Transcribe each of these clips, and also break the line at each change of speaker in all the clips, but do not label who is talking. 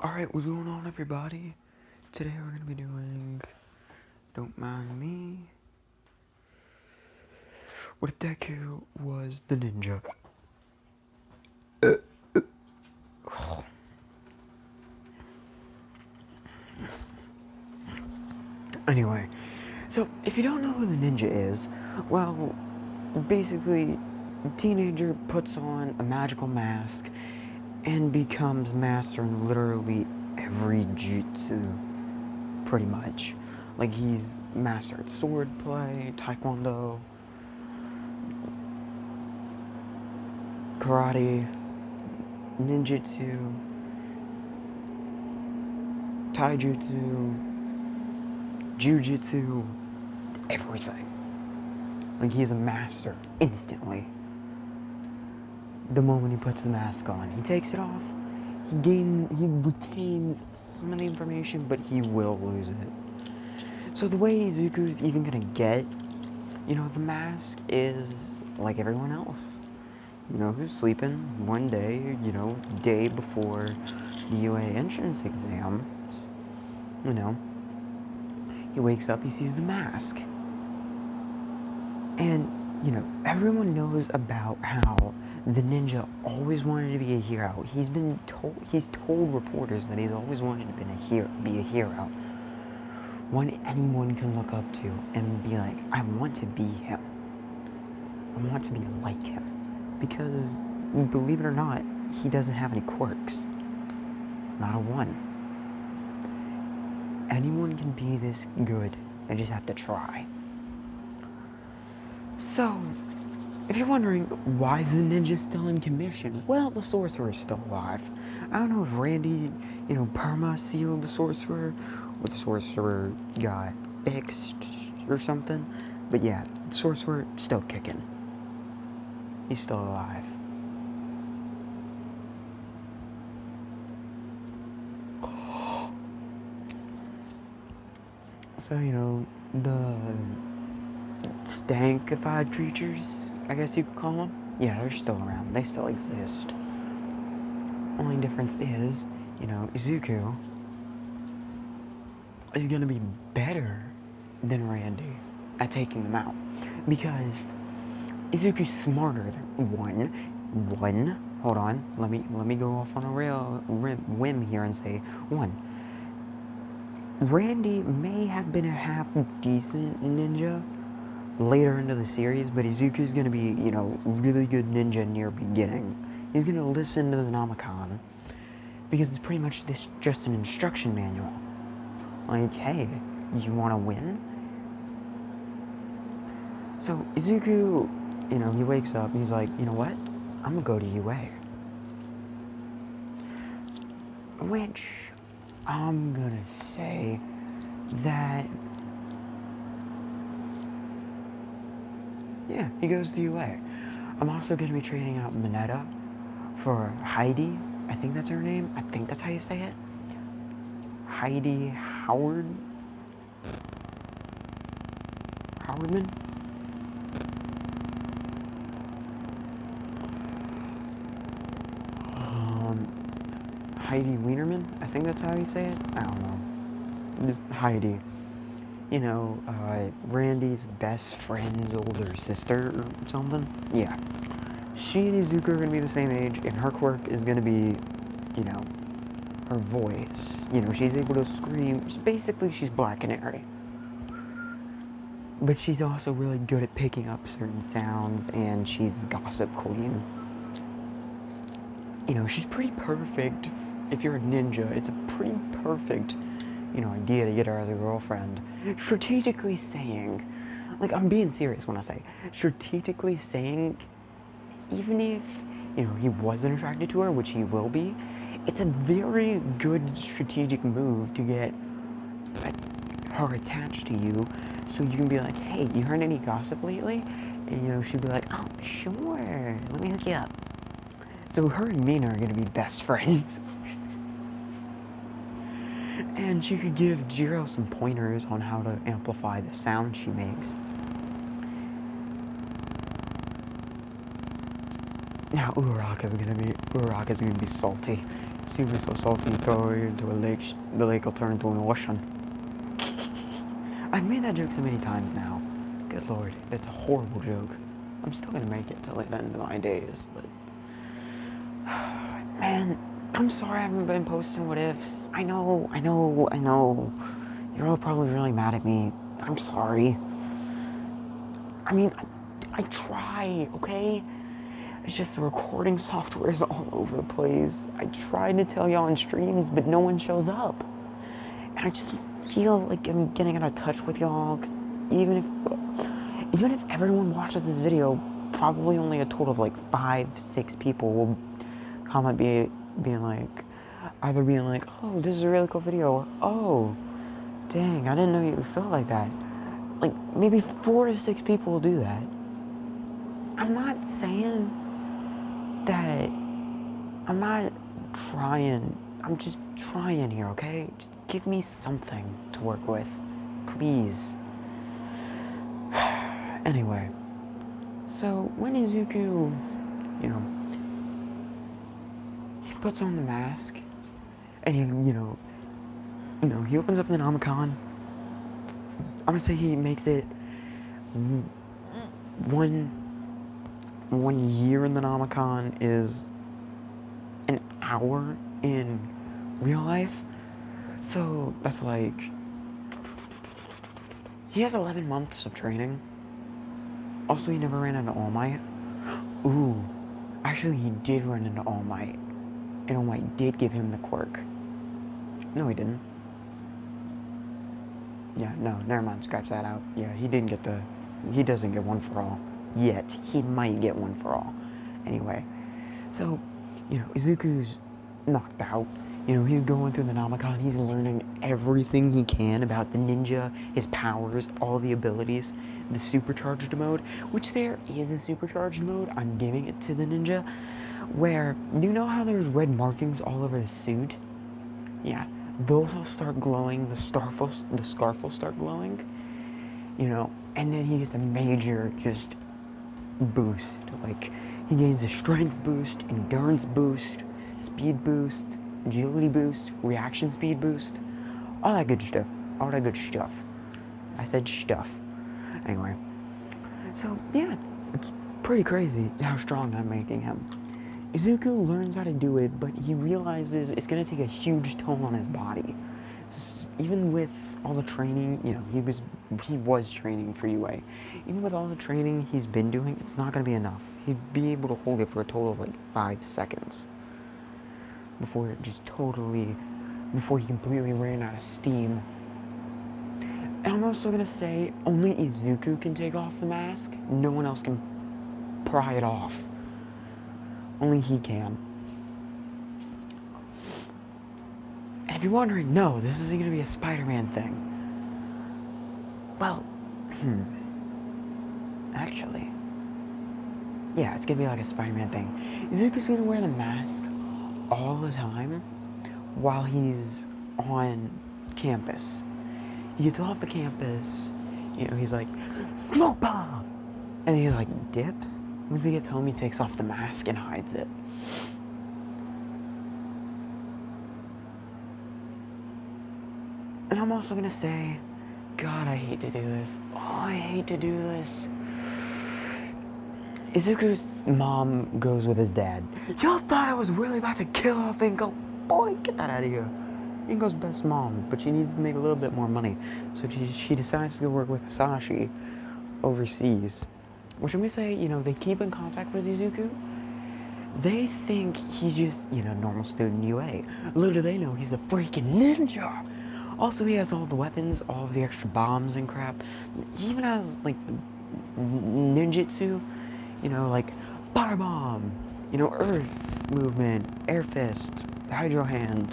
Alright, what's going on, everybody? Today we're gonna be doing Don't Mind Me. What if Deku was the ninja? Anyway, so if you don't know who the ninja is, well, basically, a teenager puts on a magical mask and becomes master in literally every jutsu, pretty much. Like, he's master at swordplay, taekwondo, karate, ninjutsu, taijutsu, jujutsu, everything. Like, he's a master instantly. The moment he puts the mask on, he takes it off. He retains some of the information, but he will lose it. So the way Izuku's even gonna get, the mask is like everyone else. Who's sleeping one day, day before the UA entrance exam. He wakes up, he sees the mask. And, everyone knows about how the ninja always wanted to be a hero. He's told reporters that he's always wanted to be a hero. One anyone can look up to and be like, I want to be him. I want to be like him. Because, believe it or not, he doesn't have any quirks. Not a one. Anyone can be this good. They just have to try. So, if you're wondering, why is the ninja still in commission? Well, the sorcerer's still alive. I don't know if Randy, perma sealed the sorcerer, or the sorcerer got fixed or something. But yeah, the sorcerer still kicking. He's still alive. So, the stankified creatures, I guess you could call them. Yeah, they're still around. They still exist. Only difference is, Izuku is gonna be better than Randy at taking them out. Because Izuku's smarter than one. Hold on, let me go off on a whim here and say one. Randy may have been a half decent ninja later into the series, but Izuku's gonna be, really good ninja near beginning. He's gonna listen to the Namicon because it's pretty much just an instruction manual. Like, hey, you wanna win? So Izuku, he wakes up and he's like, you know what? I'm gonna go to UA. Which, I'm gonna say that, yeah, he goes to UA. I'm also gonna be trading out Mineta for Heidi. I think that's her name. I think that's how you say it. Heidi Howardman? Heidi Wienerman? I think that's how you say it. I don't know. Just Heidi. Randy's best friend's older sister or something. Yeah. She and Izuku are gonna be the same age, and her quirk is gonna be, her voice. She's able to scream. Basically, she's Black Canary. But she's also really good at picking up certain sounds, and she's Gossip Queen. She's pretty perfect. If you're a ninja, it's a pretty perfect, idea to get her as a girlfriend. Strategically saying, like, I'm being serious when I say, strategically saying, even if, he wasn't attracted to her, which he will be, it's a very good strategic move to get her attached to you, so you can be like, hey, you heard any gossip lately? And, she'd be like, oh, sure, let me hook you up. So her and Mina are gonna be best friends. And she could give Jiro some pointers on how to amplify the sound she makes. Now Uraraka's gonna be salty. Sea was so salty, throw it into a lake. The lake will turn into an ocean. I've made that joke so many times now. Good lord, it's a horrible joke. I'm still gonna make it till the end of my days, but man, I'm sorry I haven't been posting what ifs. I know. You're all probably really mad at me. I'm sorry. I mean, I try, okay? It's just the recording software is all over the place. I try to tell y'all on streams, but no one shows up. And I just feel like I'm getting out of touch with y'all. 'Cause even if everyone watches this video, probably only a total of like 5-6 people will comment being like, either being like, oh, this is a really cool video, or oh, dang, I didn't know you felt like that. Like, maybe 4 to 6 people will do that. I'm not saying that, I'm not trying, I'm just trying here, okay? Just give me something to work with, please. Anyway, so when Izuku, he puts on the mask, and he opens up the Nomicon. I'm gonna say he makes it one year in the Nomicon is an hour in real life. So that's like, he has 11 months of training. Also, he never ran into All Might. Ooh, actually he did run into All Might, and All Might did give him the quirk. No, he didn't. Yeah, no, never mind, scratch that out. Yeah, he doesn't get one for all. Yet, he might get one for all. Anyway, so, Izuku's knocked out. He's going through the Nomicon, he's learning everything he can about the ninja, his powers, all the abilities, the supercharged mode, which there is a supercharged mode, I'm giving it to the ninja, where, you know how there's red markings all over his suit? Yeah, those will start glowing, the scarf will start glowing, and then he gets a major, just, boost. Like, he gains a strength boost, endurance boost, speed boost, agility boost, reaction speed boost, all that good stuff. I said stuff. Anyway, so yeah, it's pretty crazy how strong I'm making him. Izuku learns how to do it, but he realizes it's gonna take a huge toll on his body. Even with all the training, he was training for UA. Even with all the training he's been doing, it's not gonna be enough. He'd be able to hold it for a total of like 5 seconds before he completely ran out of steam. And I'm also gonna say, only Izuku can take off the mask. No one else can pry it off. Only he can. And if you're wondering, no, this isn't gonna be a Spider-Man thing. Well, actually, yeah, it's gonna be like a Spider-Man thing. Izuku's gonna wear the mask all the time while he's on campus. He gets off the campus, he's like, smoke bomb! And he like dips. Once he gets home, he takes off the mask and hides it. And I'm also gonna say, God, I hate to do this. Oh, I hate to do this. Izuku's mom goes with his dad. Y'all thought I was really about to kill off Inko. Boy, get that out of here. Inko's best mom, but she needs to make a little bit more money. So she decides to go work with Hisashi overseas. Which I'm gonna say, they keep in contact with Izuku. They think he's just, normal student UA. Little do they know he's a freaking ninja. Also, he has all the weapons, all of the extra bombs and crap. He even has, like, ninjutsu, like fire bomb, earth movement, air fist, hydro hand,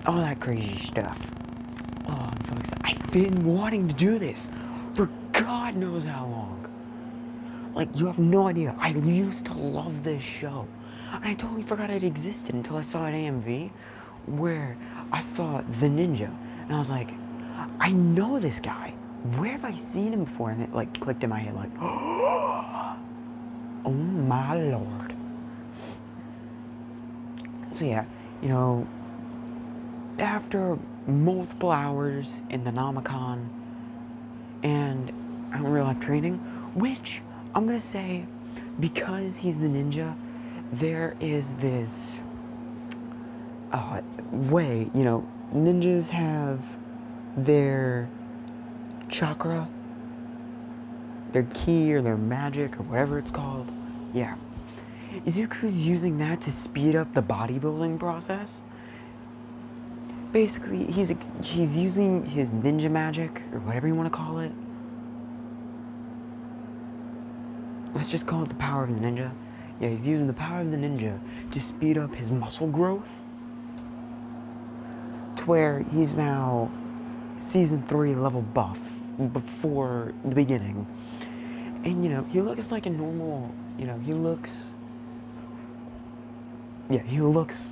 all that crazy stuff. Oh, I'm so excited. I've been wanting to do this for God knows how long. Like, you have no idea. I used to love this show. And I totally forgot it existed until I saw an AMV where I saw the ninja. And I was like, I know this guy. Where have I seen him before? And it, like, clicked in my head, like, oh my lord. So yeah, you know, after multiple hours in the Namicon and real life training, which I'm gonna say, because he's the ninja, there is this way, you know, ninjas have their chakra, their ki or their magic or whatever it's called. Yeah. Izuku's using that to speed up the bodybuilding process. Basically, he's using his ninja magic, or whatever you want to call it. Let's just call it the power of the ninja. Yeah, he's using the power of the ninja to speed up his muscle growth. To where he's now season 3 level buff before the beginning. And, you know, he looks like a normal, you know, he looks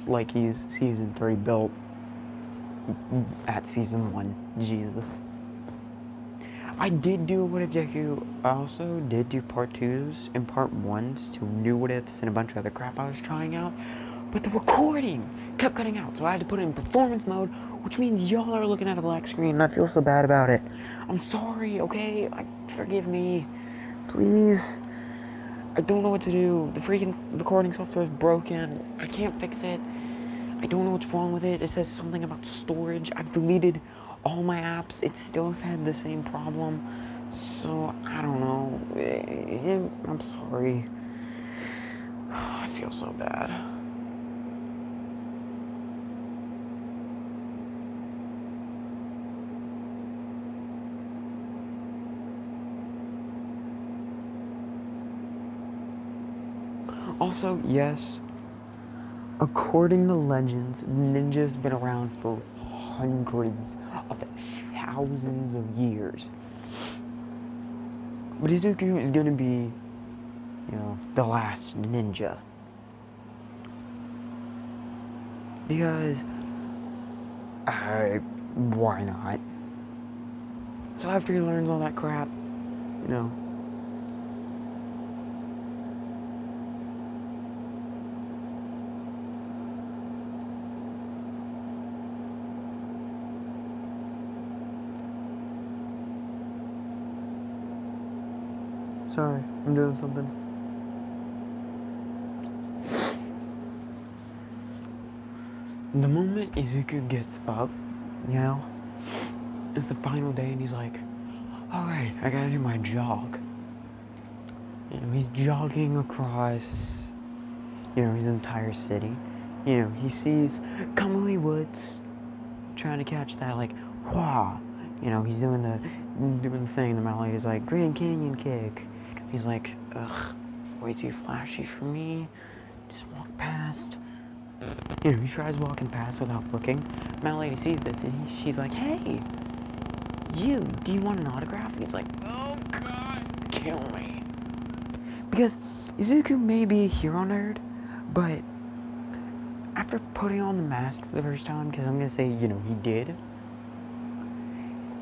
like he's season 3 built at season 1. Jesus. I did do what if Deku. I also did do part 2s and part 1s to new what ifs and a bunch of other crap I was trying out. But the recording kept cutting out, so I had to put it in performance mode, which means y'all are looking at a black screen, and I feel so bad about it. I'm sorry, okay? Forgive me. Please. I don't know what to do. The freaking recording software is broken. I can't fix it. I don't know what's wrong with it. It says something about storage. I've deleted all my apps. It still had the same problem. So, I don't know. I'm sorry. I feel so bad. Also, yes, according to legends, ninja's been around for hundreds of thousands of years. But Izuku is gonna be, you know, the last ninja. Because, why not? So after he learns all that crap, you know, sorry, I'm doing something. The moment Izuku gets up, you know, it's the final day and he's like, alright, I gotta do my jog. You know, he's jogging across, you know, his entire city. You know, he sees Kamui Woods trying to catch that, like, wah. You know, he's doing the thing. The Malay is like, Grand Canyon kick. He's like, ugh, way too flashy for me. Just walk past. You know, he tries walking past without looking. Malady sees this and she's like, hey, do you want an autograph? And he's like, oh god, kill me. Because Izuku may be a hero nerd, but after putting on the mask for the first time, because I'm going to say, you know, he did,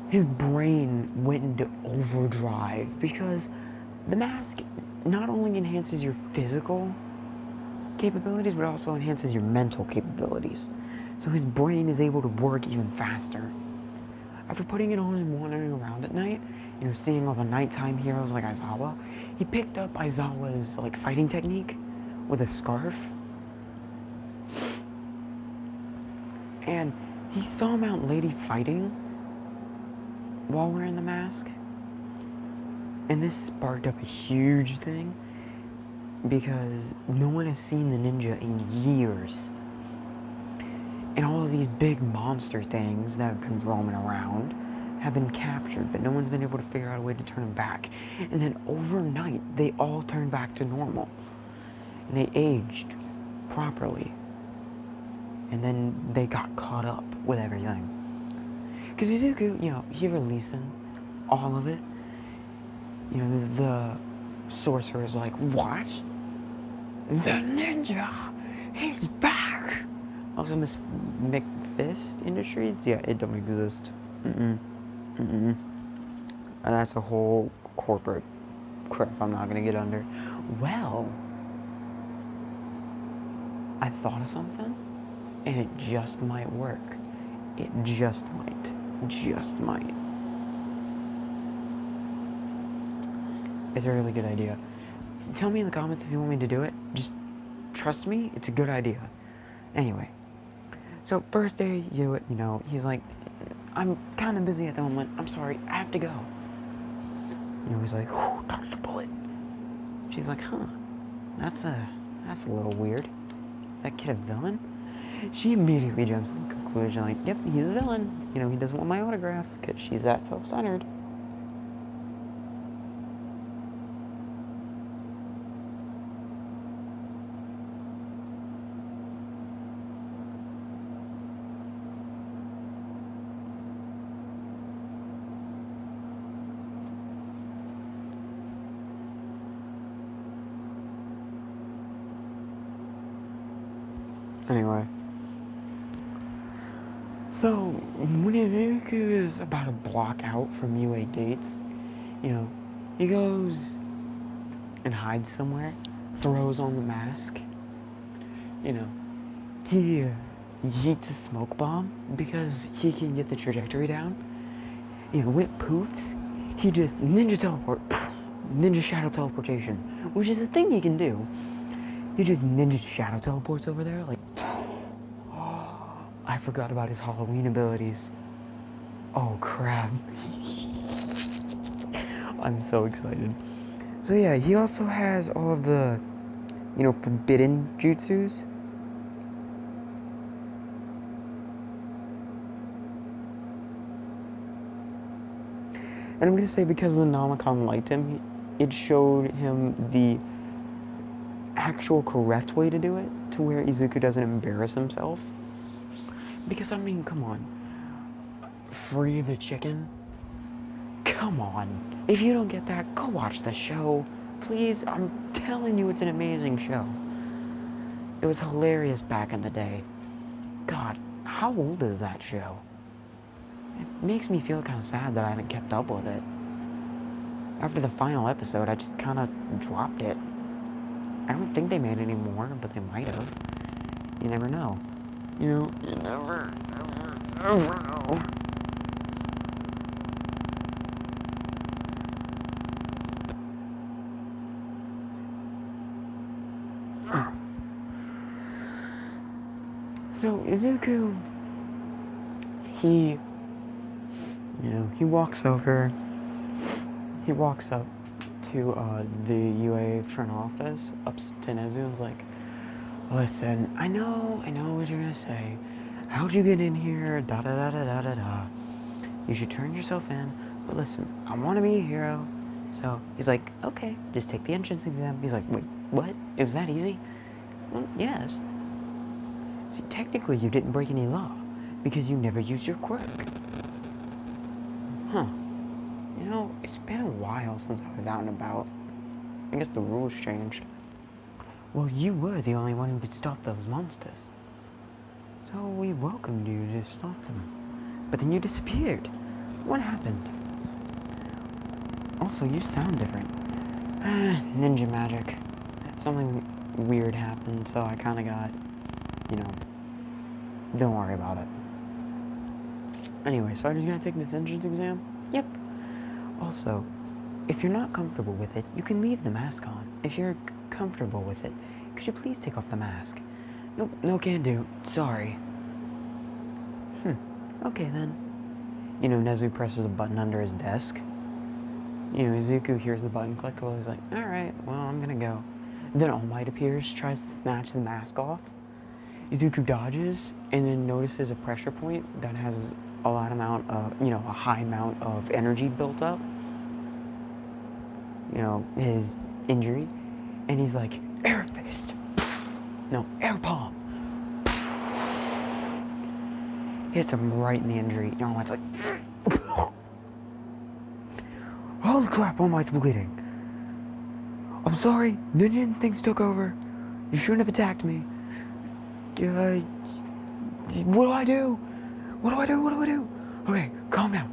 his brain went into overdrive, because the mask not only enhances your physical capabilities, but also enhances your mental capabilities. So his brain is able to work even faster. After putting it on and wandering around at night, you know, seeing all the nighttime heroes like Aizawa, he picked up Aizawa's, like, fighting technique with a scarf. And he saw Mount Lady fighting while wearing the mask. And this sparked up a huge thing, because no one has seen the ninja in years. And all of these big monster things that have been roaming around have been captured, but no one's been able to figure out a way to turn them back. And then overnight, they all turned back to normal. And they aged properly. And then they got caught up with everything. Because Izuku, you know, he releasing all of it. You know, the sorcerer is like, what? The ninja! He's back! Also, Miss McFist Industries? Yeah, it don't exist. And that's a whole corporate crap I'm not gonna get under. Well, I thought of something. And it just might work. It just might. Just might. It's a really good idea. Tell me in the comments if you want me to do it. Just trust me, it's a good idea. Anyway. So, first day, you know, he's like, I'm kind of busy at the moment. I'm sorry, I have to go. You know, he's like, dodge the bullet. She's like, huh, that's a little weird. Is that kid a villain? She immediately jumps to the conclusion, like, yep, he's a villain. You know, he doesn't want my autograph, because she's that self-centered. Anyway. So, when Izuku is about a block out from UA gates, you know, he goes and hides somewhere, throws on the mask, you know, he yeets a smoke bomb because he can get the trajectory down. You know, when it poofs, he just ninja teleport, ninja shadow teleportation, which is a thing you can do. He just ninja shadow teleports over there, like, I forgot about his Halloween abilities. Oh crap. I'm so excited. So yeah, he also has all of the, you know, forbidden jutsus. And I'm gonna say because the Namicon liked him, it showed him the actual correct way to do it, to where Izuku doesn't embarrass himself. Because, I mean, come on. Free the chicken? Come on. If you don't get that, go watch the show. Please, I'm telling you, it's an amazing show. It was hilarious back in the day. God, how old is that show? It makes me feel kind of sad that I haven't kept up with it. After the final episode, I just kind of dropped it. I don't think they made any more, but they might have. You never know. You know, you never know. So, Izuku, he walks up to the UA front office, up to Nezu, and's like, listen, I know what you're gonna say. How'd you get in here? Da da da da da da da. You should turn yourself in. But listen, I want to be a hero. So he's like, okay, just take the entrance exam. He's like, wait, what? It was that easy? Well, yes. See, technically you didn't break any law because you never used your quirk. Huh. You know, it's been a while since I was out and about. I guess the rules changed. Well, you were the only one who could stop those monsters. So we welcomed you to stop them. But then you disappeared. What happened? Also, you sound different. Ninja magic. Something weird happened, so I kinda got, you know, don't worry about it. Anyway, so I'm just gonna take this entrance exam? Yep. Also, if you're not comfortable with it, you can leave the mask on. If you're comfortable with it, could you please take off the mask? Nope, no can do. Sorry. Okay then. You know, Nezu presses a button under his desk. You know, Izuku hears the button click, well, he's like, alright, well, I'm gonna go. Then All Might appears, tries to snatch the mask off. Izuku dodges, and then notices a pressure point that has a high amount of energy built up. You know, his injury. And he's like, air fist. No, air palm. Hits him right in the injury. You know, it's like, holy crap, All Might's bleeding. I'm sorry, ninja instincts took over. You shouldn't have attacked me. What do I do? What do I do? Okay, calm down.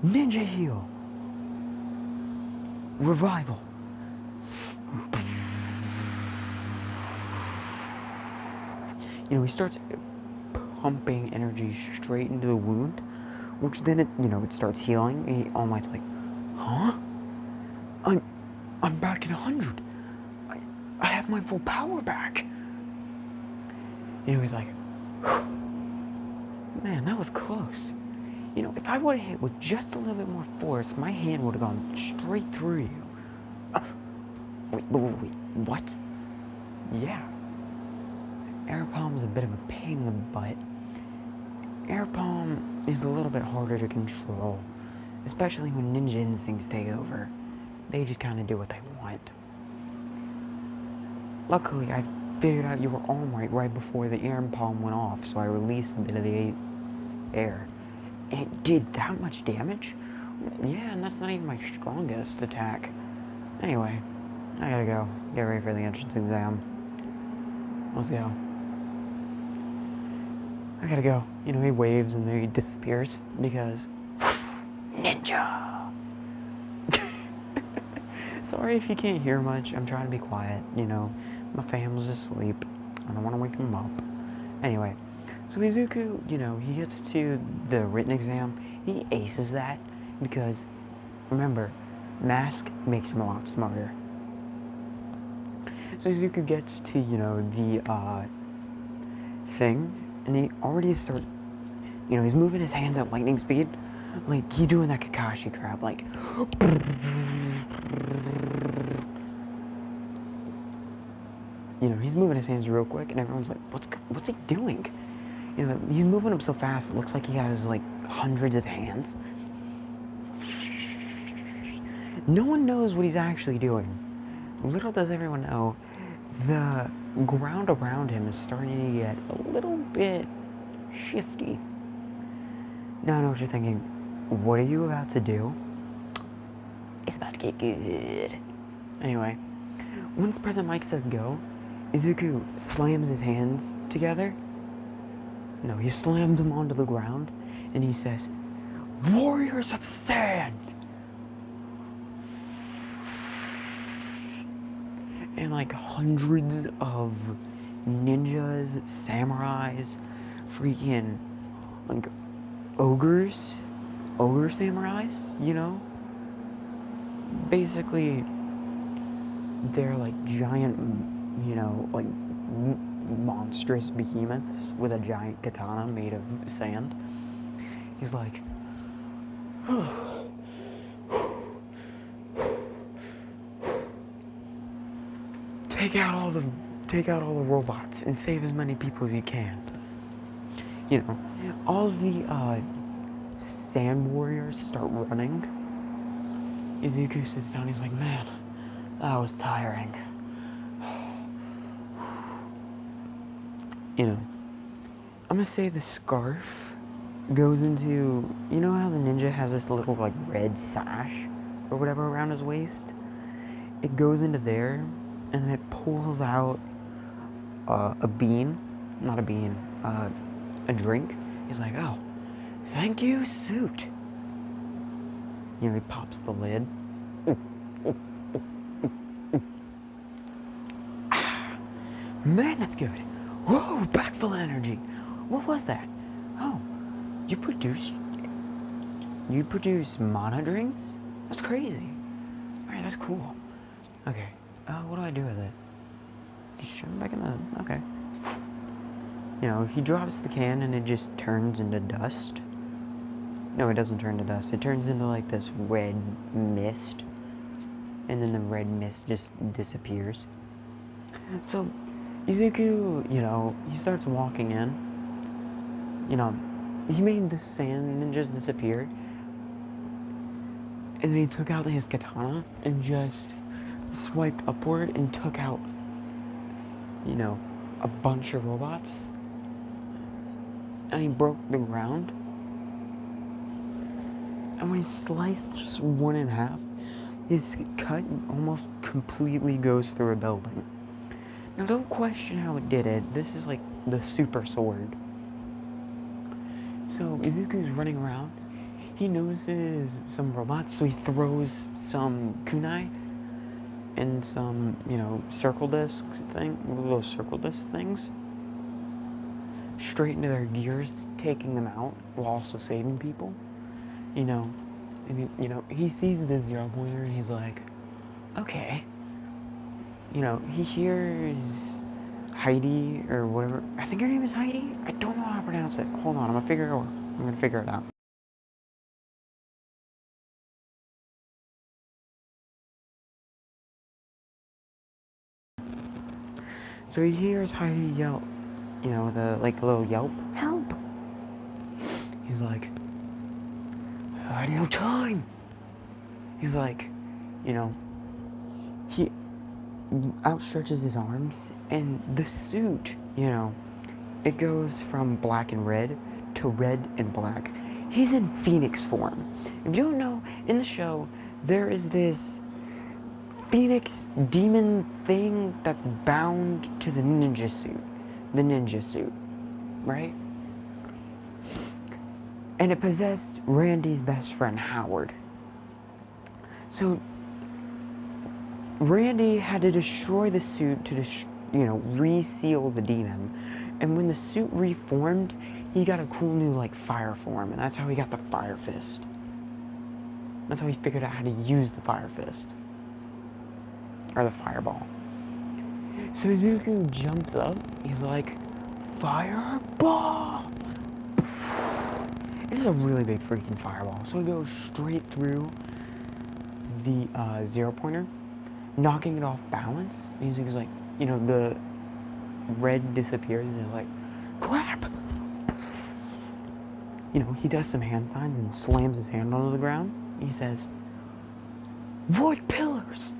Ninja heal. Revival. he starts pumping energy straight into the wound, which then it starts healing. And All Might's like, huh? I'm back at 100. I have my full power back. He's like, man, that was close. If I would have hit with just a little bit more force, my hand would have gone straight through you. Wait, what? Yeah. Air Palm's a bit of a pain in the butt. Air Palm is a little bit harder to control, especially when ninja instincts take over. They just kind of do what they want. Luckily, I figured out you were All Might right before the Air Palm went off, so I released a bit of the air. And it did that much damage? Yeah, and that's not even my strongest attack. Anyway, I gotta go. Get ready for the entrance exam. Let's go. I gotta go. He waves and then he disappears because ninja. Sorry if you can't hear much. I'm trying to be quiet. My fam's asleep. I don't want to wake them up. Anyway, so Izuku, he gets to the written exam. He aces that because, remember, mask makes him a lot smarter. So Izuku gets to, the thing, and he already starts, he's moving his hands at lightning speed. Like, he doing that Kakashi crap, like, he's moving his hands real quick, and everyone's like, what's he doing? He's moving them so fast, it looks like he has, like, hundreds of hands. No one knows what he's actually doing. Little does everyone know, the ground around him is starting to get a little bit shifty. Now I know what you're thinking. What are you about to do? It's about to get good. Anyway, once President Mike says go, Izuku slams his hands together. No, he slams them onto the ground, and he says, Warriors of Sand! And like hundreds of ninjas, samurais, freaking like ogre samurais, basically they're like giant, like monstrous behemoths with a giant katana made of sand. He's like, take out all the robots and save as many people as you can. All the sand warriors start running. Izuku sits down. He's like, man, that was tiring. I'm gonna say the scarf goes into, how the ninja has this little like red sash or whatever around his waist? It goes into there, and then it pulls out a drink. He's like, oh, thank you, suit. He pops the lid. Man, that's good. Whoa, back full of energy. What was that? Oh, you produce mana drinks? That's crazy. Alright, that's cool. Okay, what do I do with it? Just shove it back in the... Okay. He drops the can and it just turns into dust. No, it doesn't turn to dust. It turns into like this red mist. And then the red mist just disappears. So, Izuku, he starts walking in. He made the sand ninjas disappear. And then he took out his katana and just swiped upward and took out, a bunch of robots. And he broke the ground. And when he sliced one in half, his cut almost completely goes through a building. Now don't question how it did it. This is like the super sword. So Izuku's running around. He notices some robots, so he throws some kunai and some, circle disc things. straight into their gears, taking them out while also saving people. You know, and he sees the zero pointer and he's like, okay. He hears Heidi or whatever. I think her name is Heidi. I don't know how to pronounce it. Hold on, I'm gonna figure it out. So he hears Heidi yell, the like little yelp, help. He's like, I have no time. He's like, he outstretches his arms, and the suit, it goes from black and red to red and black. He's in Phoenix form. If you don't know, in the show, there is this Phoenix demon thing that's bound to the ninja suit, right? And it possessed Randy's best friend, Howard. So Randy had to destroy the suit to reseal the demon. And when the suit reformed, he got a cool new like fire form, and that's how he got the fire fist. That's how he figured out how to use the fire fist. Or the fireball. So Zuko jumps up, he's like, fireball! It's a really big freaking fireball. So it goes straight through the zero pointer, knocking it off balance. And Zuko's like, the red disappears and he's like, crap! He does some hand signs and slams his hand onto the ground. He says, wood pillars!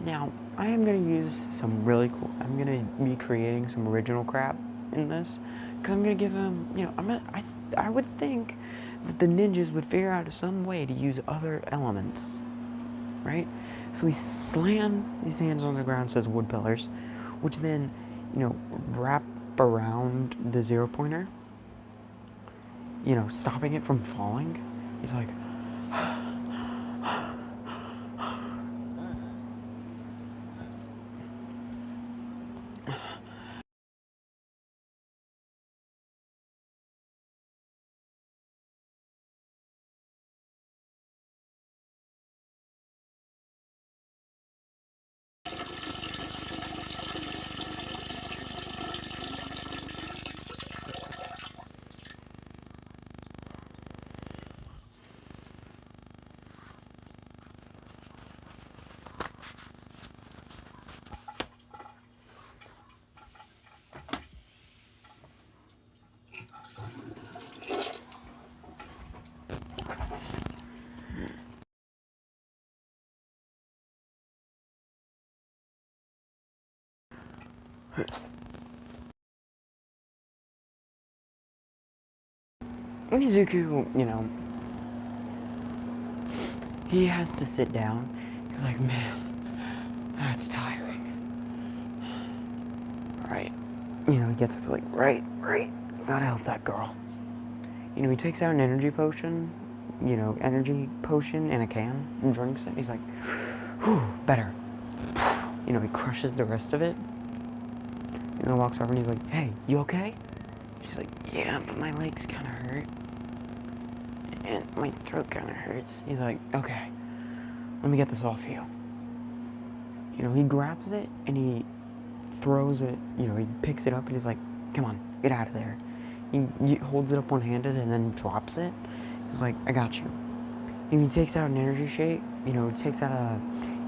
Now, I am going to use some really cool, I'm going to be creating some original crap in this, because I'm going to give him, I would think that the ninjas would figure out some way to use other elements, right? So he slams his hands on the ground, says wood pillars, which then, wrap around the zero pointer, stopping it from falling. He's like, and Izuku, he has to sit down. He's like, man, that's tiring. Right. He gets up like, right, gotta help that girl. He takes out an energy potion, in a can and drinks it. He's like, whew, better. He crushes the rest of it. And then walks over and he's like, hey, you okay? She's like, yeah, but my legs kind of hurt. And my throat kind of hurts. He's like, okay, let me get this off you. He grabs it and he throws it, he picks it up and he's like, come on, get out of there. He holds it up one-handed and then drops it. He's like, I got you. And he takes out an energy shake, he takes out a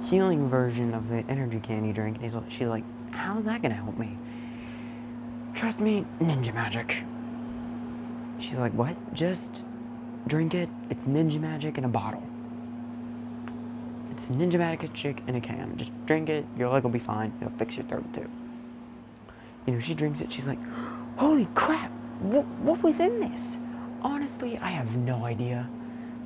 healing version of the energy can he drank, and she's like, how's that gonna help me? Trust me, ninja magic. She's like, what? Just drink it. It's ninja magic in a bottle. It's ninja magic chick in a can. Just drink it. Your leg will be fine. It'll fix your throat too. She drinks it. She's like, holy crap. What was in this? Honestly, I have no idea.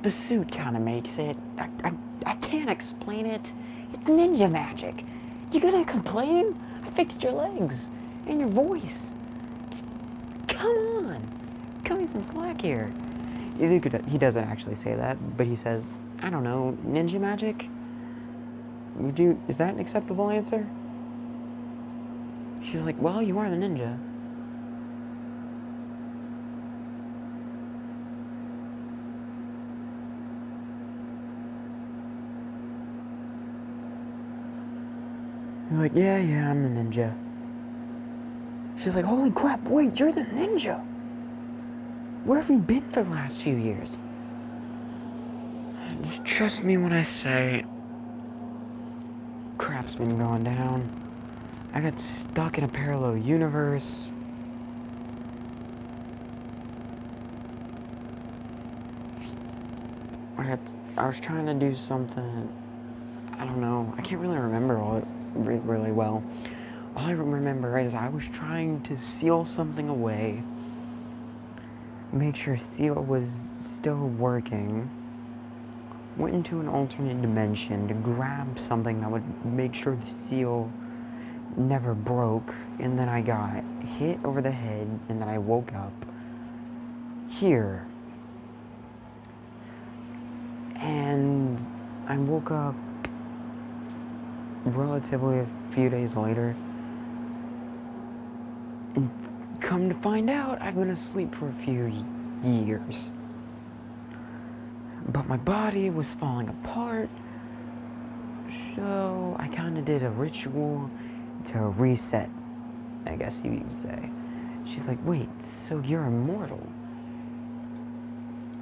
The suit kind of makes it. I can't explain it. It's ninja magic. You gonna complain? I fixed your legs. And your voice. Just, come on. Cut me some slack here. Izuku, he doesn't actually say that, but he says, I don't know, ninja magic? Is that an acceptable answer? She's like, well, you are the ninja. He's like, yeah, I'm the ninja. She's like, holy crap, wait, you're the ninja. Where have you been for the last few years? Just trust me when I say, crap's been going down. I got stuck in a parallel universe. I was trying to do something, I don't know, I can't really remember all it really well. All I remember is I was trying to seal something away, make sure seal was still working, went into an alternate dimension to grab something that would make sure the seal never broke, and then I got hit over the head, and then I woke up here. And I woke up relatively a few days later, and come to find out, I've been asleep for a few years. But my body was falling apart, so I kind of did a ritual to reset, I guess you would say. She's like, wait, so you're immortal?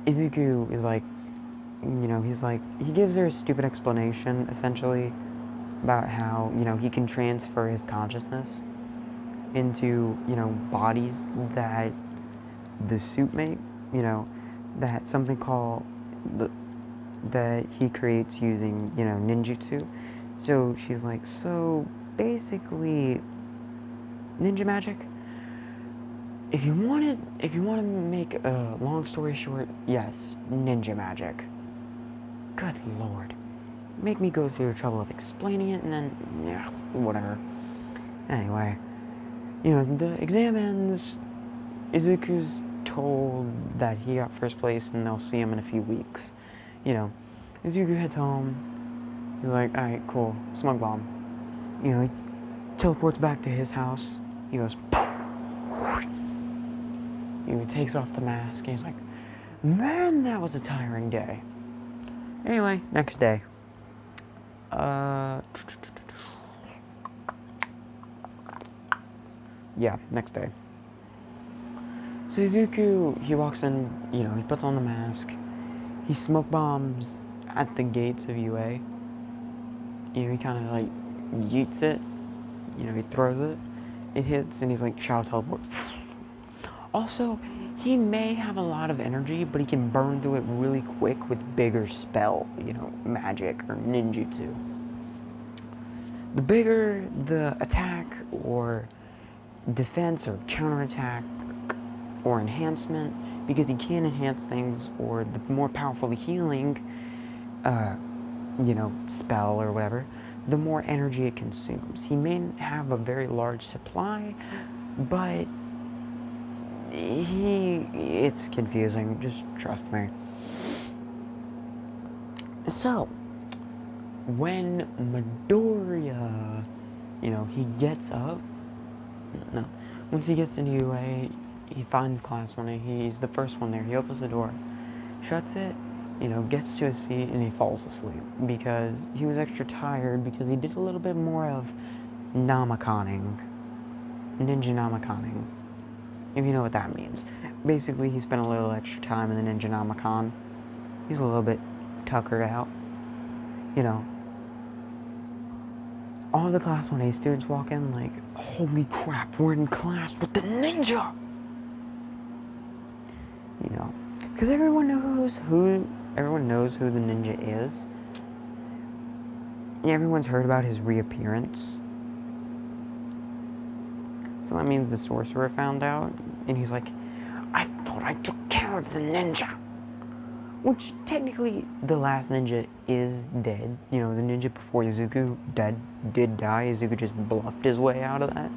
Izuku is like, he's like, he gives her a stupid explanation, essentially, about how, he can transfer his consciousness into, bodies that the suit make, that something called, that he creates using, ninjutsu. So she's like, so basically, ninja magic? If you want to make a long story short, yes, ninja magic. Good lord. Make me go through the trouble of explaining it, and then, yeah, whatever. Anyway, the exam ends. Izuku's told that he got first place, and they'll see him in a few weeks. Izuku heads home. He's like, alright, cool, smug bomb. He teleports back to his house. He goes, poof. He takes off the mask, and he's like, man, that was a tiring day. Anyway, next day. Yeah, next day. So Izuku, he walks in, he puts on the mask. He smoke bombs at the gates of UA. He kind of like yeets it. He throws it. It hits, and he's like, shadow teleport. Also, he may have a lot of energy, but he can burn through it really quick with bigger spell, magic or ninjutsu. The bigger the attack or defense or counterattack or enhancement, because he can enhance things, or the more powerful the healing, spell or whatever, the more energy it consumes. He may have a very large supply, but it's confusing, just trust me. So, when Midoriya, he gets up, once he gets into UA, he finds class 1A, he's the first one there, he opens the door, shuts it, gets to his seat, and he falls asleep, because he was extra tired, because he did a little bit more of ninja namakaning, if you know what that means. Basically, he spent a little extra time in the ninja namakan. He's a little bit tuckered out, all the class 1A students walk in like, holy crap, we're in class with the ninja! Because everyone knows who the ninja is. Everyone's heard about his reappearance. So that means the sorcerer found out, and he's like, I thought I took care of the ninja. Which, technically, the last ninja is dead. The ninja before Izuku did die. Izuku just bluffed his way out of that.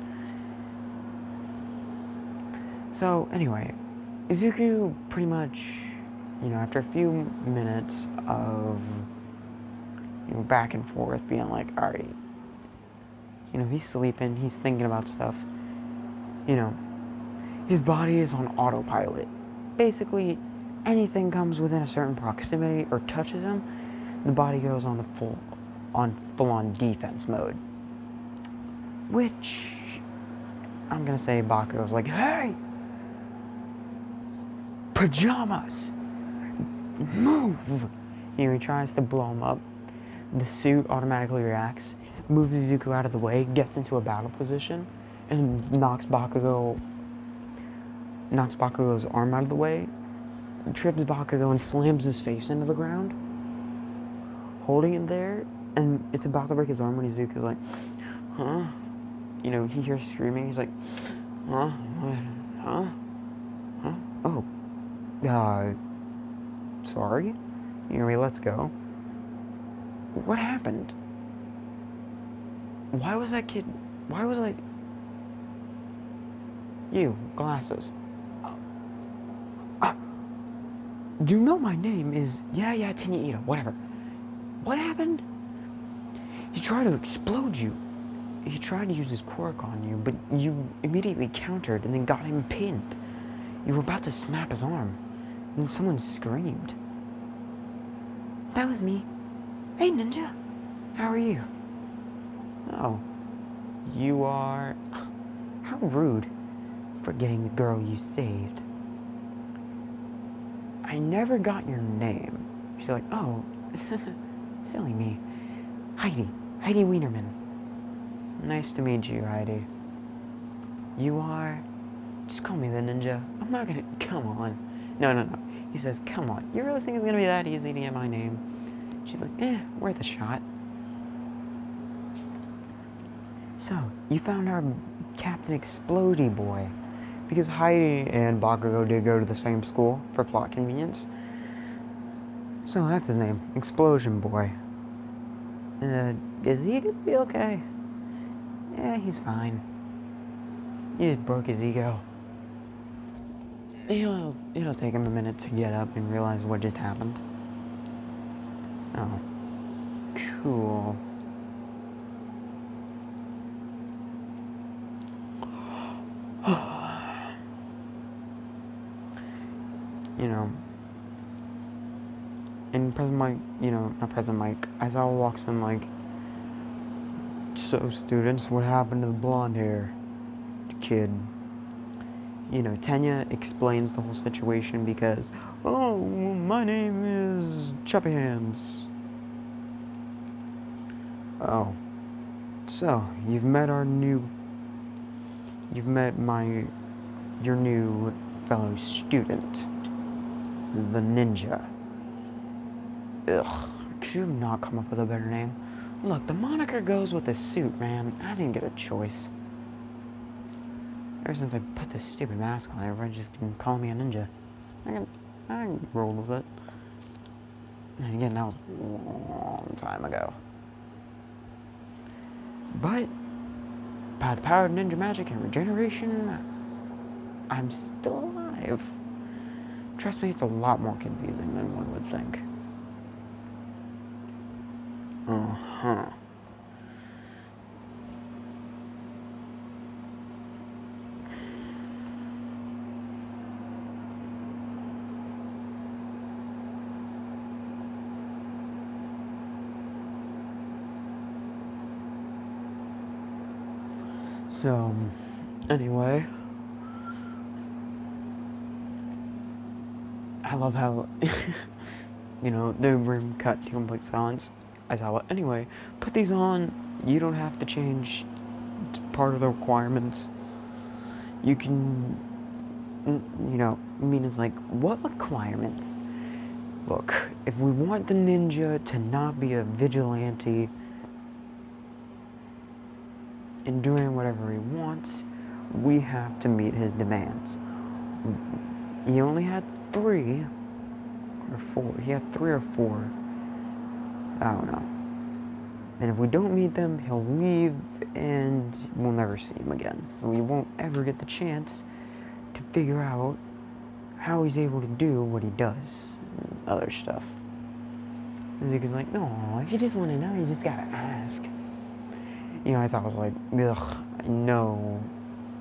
So, anyway, Izuku pretty much, after a few minutes of, back and forth, being like, alright, he's sleeping, he's thinking about stuff, his body is on autopilot. Basically, anything comes within a certain proximity or touches him, the body goes on full-on defense mode. Which, I'm gonna say Bakugo's like, hey! Pajamas! Move! You know, he tries to blow him up. The suit automatically reacts, moves Izuku out of the way, gets into a battle position, and knocks Bakugo's arm out of the way, trips Bakugo and slams his face into the ground, holding it there, and it's about to break his arm when Izuku's like, huh? You know, he hears screaming, he's like, huh? Huh? Huh? Oh. Sorry? You know, he lets go. What happened? Why was that kid... Why was I... You, glasses. You know my name is... Yeah, Tinya Ito, whatever. What happened? He tried to explode you. He tried to use his quirk on you, but you immediately countered and then got him pinned. You were about to snap his arm, and someone screamed. That was me. Hey, Ninja. How are you? Oh. You are... How rude. Forgetting the girl you saved. I never got your name. She's like, oh. Silly me. Heidi Wienerman. Nice to meet you, Heidi. You are... Just call me the ninja. I'm not gonna... Come on. No. He says, come on. You really think it's gonna be that easy to get my name? She's like, worth a shot. So, you found our Captain Explodey boy. Because Heidi and Bakugo did go to the same school for plot convenience. So that's his name, Explosion Boy. Is he gonna be okay? Yeah, he's fine. He just broke his ego. It'll take him a minute to get up and realize what just happened. Oh. Cool. You know, and President Mike, not President Mike, Aizawa walks in like, so students, what happened to the blonde hair kid? You know, Tenya explains the whole situation because, oh, my name is Chuppy Hands. Oh, so, you've met your new fellow student, the ninja. Ugh, could you have not come up with a better name? Look, the moniker goes with the suit, man. I didn't get a choice. Ever since I put this stupid mask on, everybody's just been calling me a ninja. I rolled with it. And again, that was a long time ago. But, by the power of ninja magic and regeneration, I'm still alive. Trust me, it's a lot more confusing than one would think. Uh-huh. So, anyway, I love how, the room cut to complete silence. Anyway, put these on. You don't have to change. It's part of the requirements. You can, Mina's like, what requirements? Look, if we want the ninja to not be a vigilante and doing whatever he wants, we have to meet his demands. He only had 3 or 4. He had 3 or 4. I don't know. And if we don't meet them, he'll leave and we'll never see him again. And we won't ever get the chance to figure out how he's able to do what he does and other stuff. Zuka's like, no, if you just want to know, you just gotta ask. I thought I was like, ugh, no.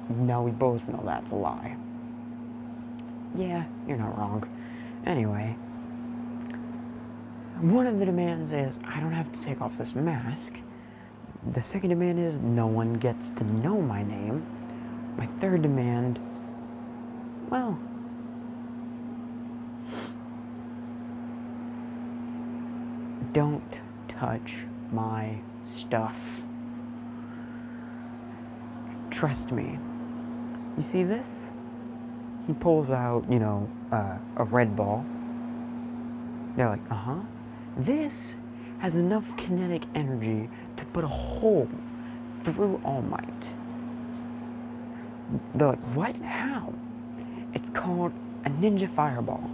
Now we both know that's a lie. Yeah, you're not wrong. Anyway, one of the demands is I don't have to take off this mask. The second demand is no one gets to know my name. My third demand, well, don't touch my stuff. Trust me. You see this? He pulls out, a red ball. They're like, uh-huh. This has enough kinetic energy to put a hole through All Might. They're like, what? How? It's called a ninja fireball.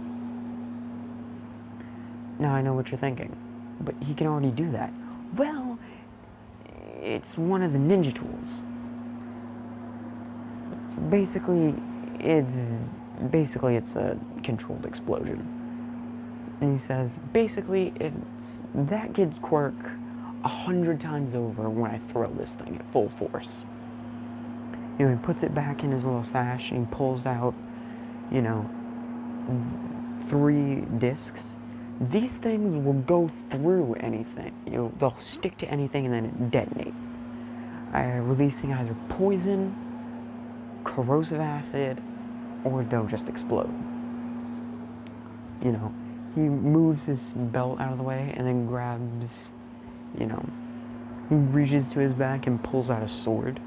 Now I know what you're thinking, but he can already do that. Well, it's one of the ninja tools. Basically, it's a controlled explosion. And he says, basically, it's that kid's quirk 100 times over when I throw this thing at full force. He puts it back in his little sash and he pulls out, 3 discs. These things will go through anything. They'll stick to anything and then detonate, releasing either poison, corrosive acid, or they'll just explode. He moves his belt out of the way and then grabs, he reaches to his back and pulls out a sword.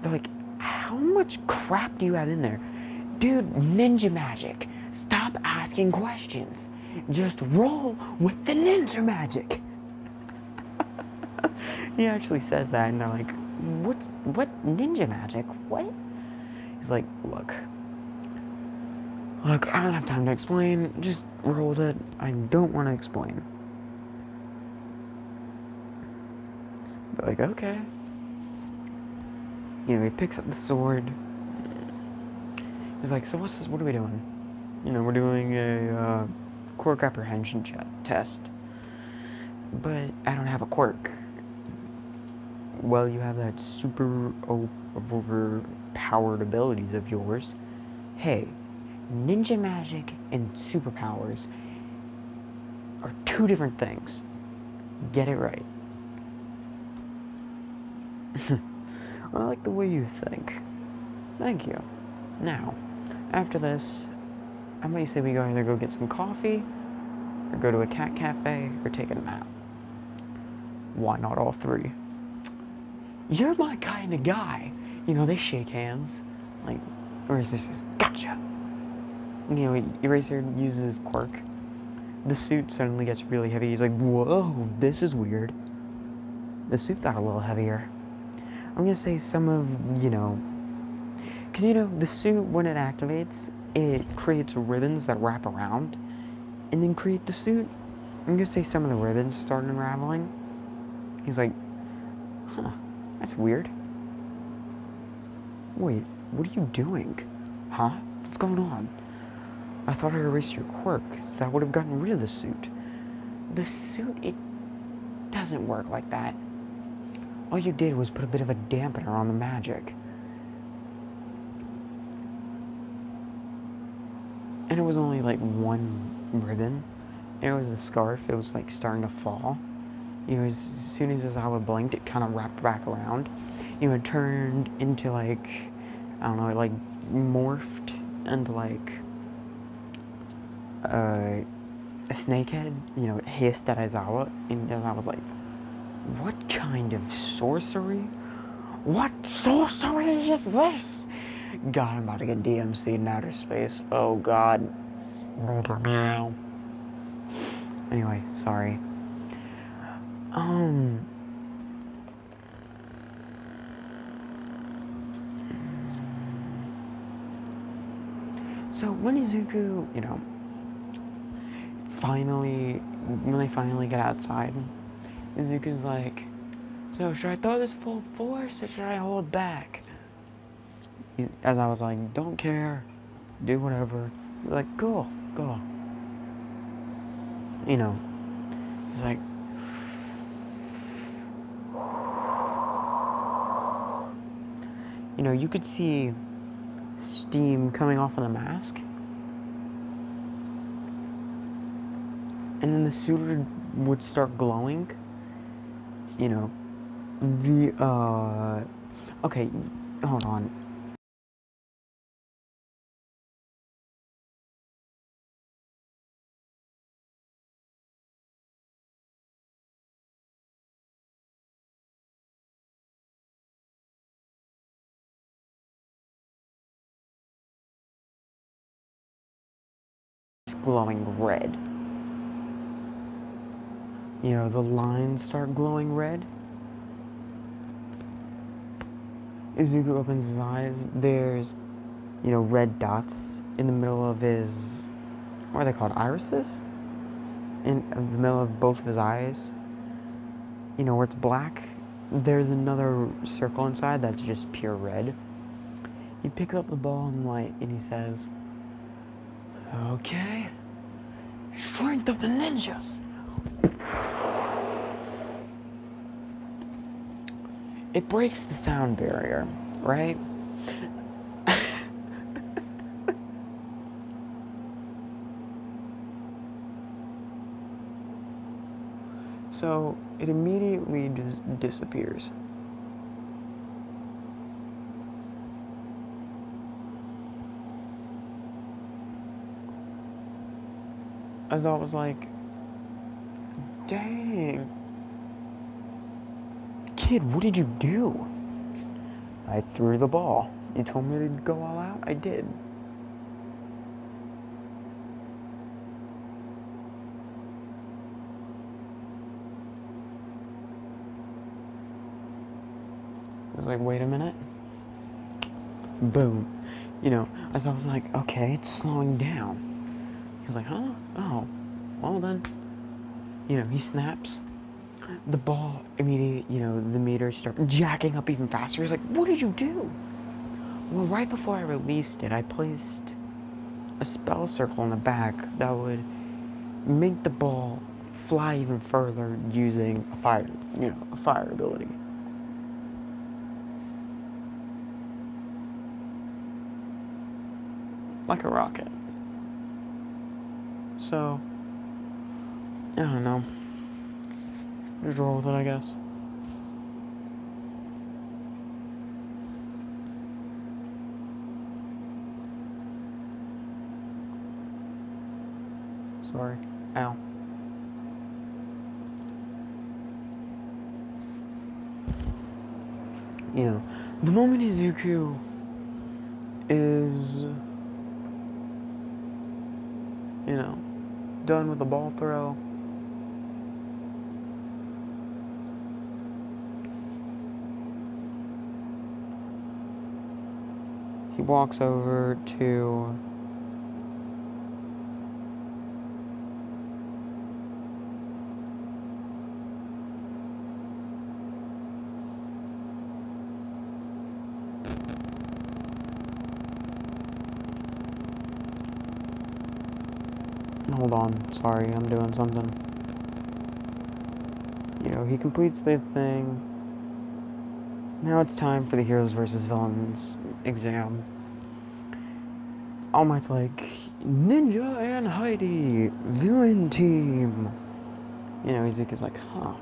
They're like, how much crap do you have in there? Dude, ninja magic. Stop asking questions. Just roll with the ninja magic. He actually says that and they're like, what ninja magic? What? He's like, look, I don't have time to explain. Just roll with it. I don't want to explain. They're like, okay. He picks up the sword. He's like, so what are we doing? We're doing a quirk apprehension test. But I don't have a quirk. Well, you have that super overpowered abilities of yours. Hey, ninja magic and superpowers are 2 different things. Get it right. I like the way you think. Thank you. Now, after this, I might say we either go get some coffee, or go to a cat cafe, or take a nap. Why not all 3? You're my kind of guy. They shake hands. Like, Eraser says, gotcha. Eraser uses quirk. The suit suddenly gets really heavy. He's like, whoa, this is weird. The suit got a little heavier. I'm gonna say some of, because, the suit, when it activates, it creates ribbons that wrap around and then create the suit. I'm gonna say some of the ribbons start unraveling. He's like, huh, that's weird. Wait, what are you doing? Huh? What's going on? I thought I erased your quirk. That would have gotten rid of the suit. The suit, it doesn't work like that. All you did was put a bit of a dampener on the magic. And it was only like 1 ribbon. And it was the scarf. It was like starting to fall. As soon as his eye blinked, it kind of wrapped back around. It turned into like, I don't know, it like morphed into like a snakehead. It hissed at Aizawa, and Aizawa was like, what kind of sorcery? What sorcery is this? God, I'm about to get DMC'd in outer space. Oh God. Meow. Anyway, sorry. So when Izuku, when they finally get outside, Izuku's like, so should I throw this full force or should I hold back? As I was like, don't care, do whatever. Like, go. He's like, you could see steam coming off of the mask. And then the suit would start glowing, Okay, hold on. It's glowing red. You know, the lines start glowing red. Izuku opens his eyes. There's, you know, red dots in the middle of his, what are they called, irises? In the middle of both of his eyes. You know, where it's black. There's another circle inside that's just pure red. He picks up the ball and light and he says, okay, strength of the ninjas. It breaks the sound barrier, right? So it immediately just disappears. As I was like, dang. Kid, what did you do? I threw the ball. You told me to go all out? I did. I was like, wait a minute. Boom. You know, as I was like, okay, it's slowing down. He's like, huh? Oh, well then. You know, he snaps. The ball immediately, you know, the meters start jacking up even faster. He's like, what did you do? Well, right before I released it, I placed a spell circle in the back that would make the ball fly even further using a fire, you know, a fire ability. Like a rocket. So, I don't know. Just roll with it, I guess. Sorry. Ow. You know, the moment Izuku is, you know, done with the ball throw, he walks over to hold on, sorry, I'm doing something. You know, he completes the thing. Now it's time for the heroes versus villains exam. All Might's like, Ninja and Heidi, villain team. You know, Izuku's like, huh.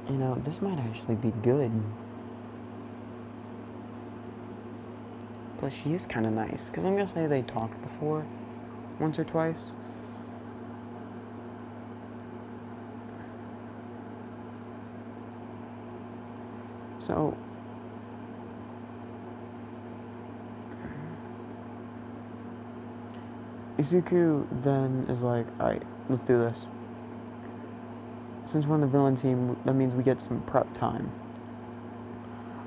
You know, this might actually be good. Plus, she is kind of nice. Because I'm going to say they talked before, once or twice. So, Izuku then is like, alright, let's do this. Since we're on the villain team, that means we get some prep time.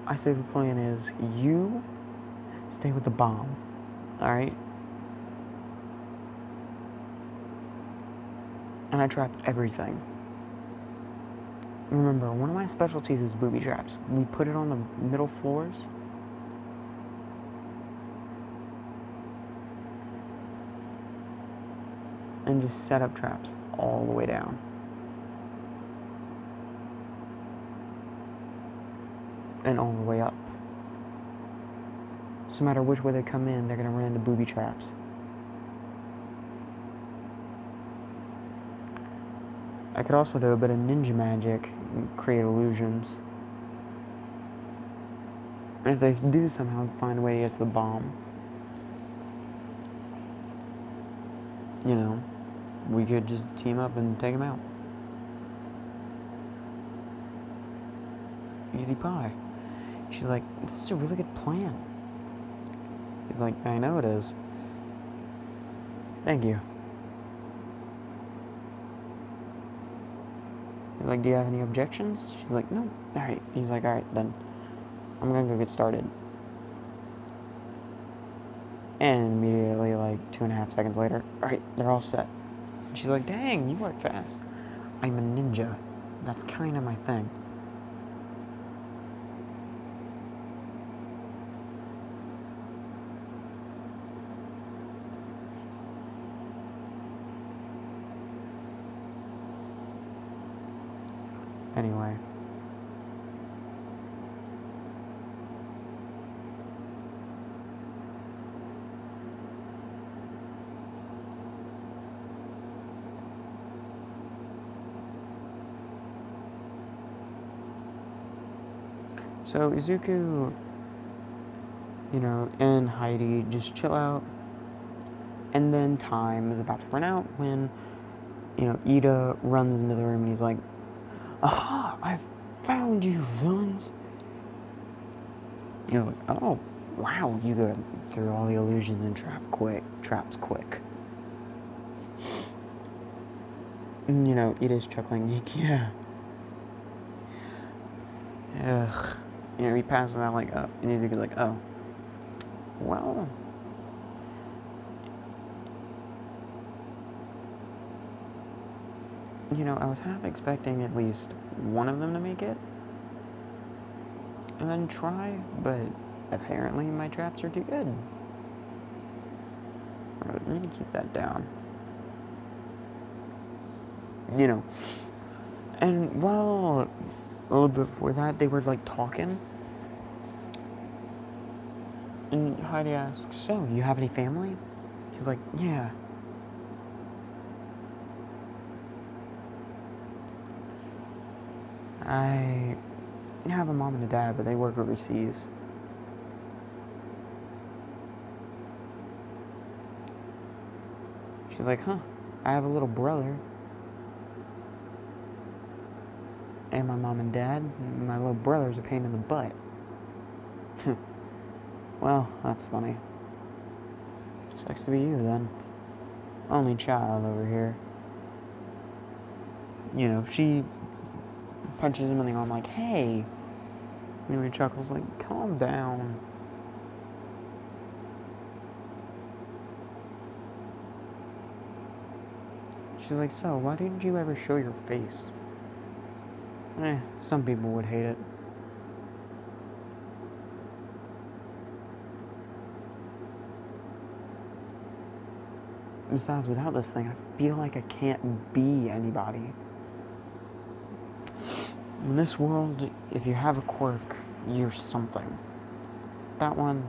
I say the plan is, you stay with the bomb, alright? And I trap everything. Remember, one of my specialties is booby traps. We put it on the middle floors. And just set up traps all the way down. And all the way up. So no matter which way they come in, they're going to run into booby traps. I could also do a bit of ninja magic and create illusions. If they do somehow find a way to get to the bomb, you know, we could just team up and take them out. Easy pie. She's like, this is a really good plan. He's like, I know it is. Thank you. He's like, do you have any objections? She's like, no. Alright. He's like, alright, then. I'm gonna go get started. And immediately, like, 2.5 seconds later, alright, they're all set. And she's like, dang, you work fast. I'm a ninja. That's kind of my thing. Anyway. So Izuku, you know, and Heidi just chill out. And then time is about to run out when, you know, Ida runs into the room and he's like, aha, I found you, villains. You're like, oh, wow, you got through all the illusions and traps quick. And, you know, Ida's chuckling, yeah. Ugh. You know, he passes out like, oh, and Izuku's like, oh, well. You know, I was half expecting at least one of them to make it. And then try, but apparently my traps are too good. I need to keep that down. You know. And while a little bit before that, they were like talking. And Heidi asks, so, you have any family? He's like, yeah. I have a mom and a dad, but they work overseas. She's like, huh, I have a little brother. And my mom and dad, and my little brother's a pain in the butt. Well, that's funny. Sucks to be you, then. Only child over here. You know, she punches him in the arm like, hey. And he chuckles like, calm down. She's like, so, why didn't you ever show your face? Some people would hate it. Besides, without this thing, I feel like I can't be anybody. In this world, if you have a quirk, you're something. That one,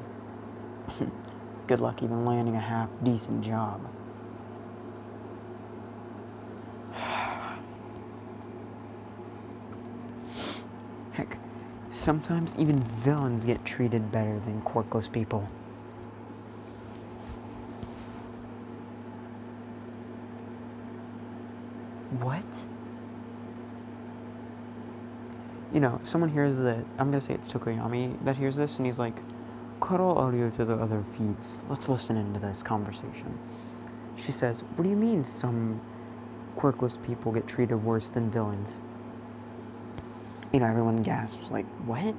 good luck even landing a half-decent job. Heck, sometimes even villains get treated better than quirkless people. What? You know, someone hears that, I'm gonna say it's Tokoyami that hears this, and he's like, cut all audio to the other feeds. Let's listen into this conversation. She says, what do you mean some quirkless people get treated worse than villains? You know, everyone gasps, like, what?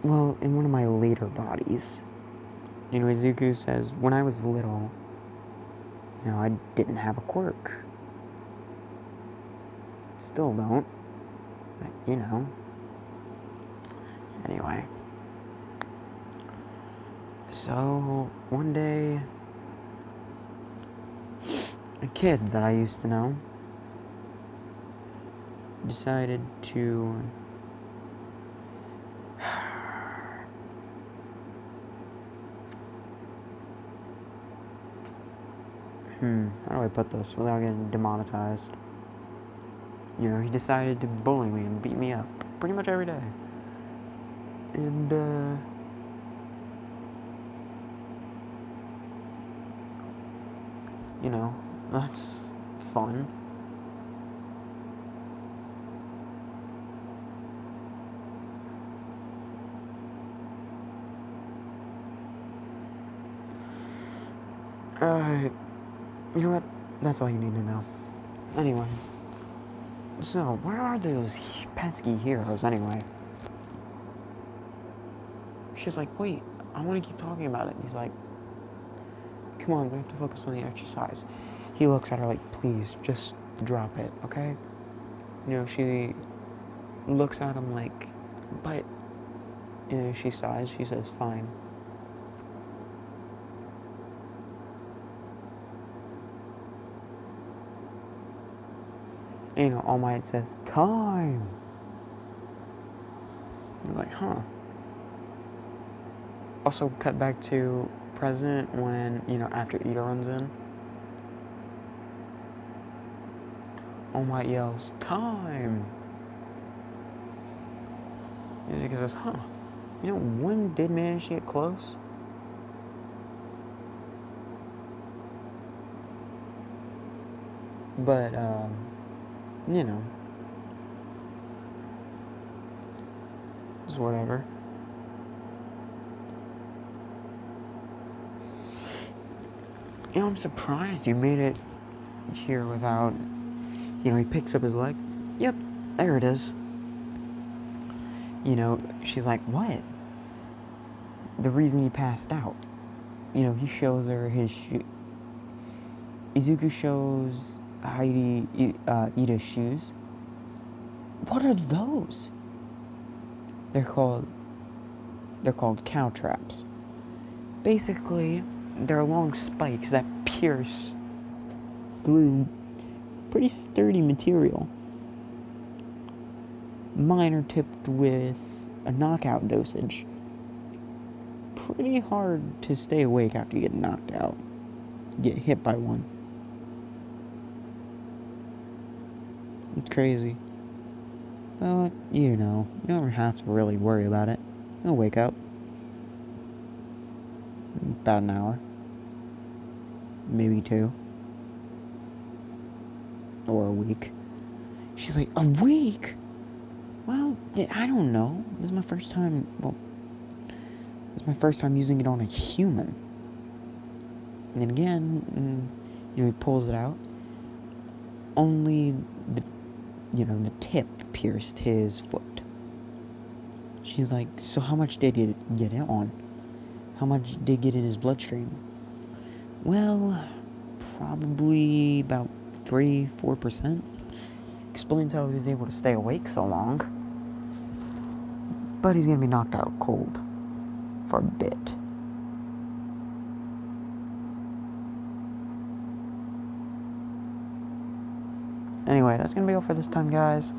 Well, in one of my later bodies, you know, Izuku says, when I was little, you know, I didn't have a quirk. Still don't. But, you know. Anyway. So, one day, a kid that I used to know decided to how do I put this without getting demonetized? You know, he decided to bully me and beat me up pretty much every day. And, you know, that's fun. You know what? That's all you need to know. Anyway. So, where are those pesky heroes anyway? She's like, wait, I want to keep talking about it. He's like, come on, we have to focus on the exercise. He looks at her like, please, just drop it, okay? You know, she looks at him like, but, you know, she sighs, she says, fine. And, you know, All Might says, time! I was like, huh. Also, cut back to present when, you know, after Ida runs in. All Might yells, time! Izuku says, huh. You know, one did manage to get close. But, you know, it's whatever. You know, I'm surprised you made it here without, you know, he picks up his leg. Yep, there it is. You know, she's like, what? The reason he passed out. You know, he shows her his shoe. Izuku shows Ida's shoes. What are those? They're called cow traps. Basically, they're long spikes that pierce through pretty sturdy material. Mine are tipped with a knockout dosage. Pretty hard to stay awake after you get knocked out. Get hit by one. It's crazy. But, you know, you don't have to really worry about it. You'll wake up. About an hour. Maybe 2. Or a week. She's like, a week? Well, I don't know. This is my first time, it's my first time using it on a human. And then again, you know, he pulls it out. Only the tip pierced his foot. She's like, so how much did it get on? How much did get in his bloodstream? Well, probably about 3-4%. Explains how he was able to stay awake so long. But he's gonna be knocked out cold for a bit. Anyway, that's gonna be all for this time, guys.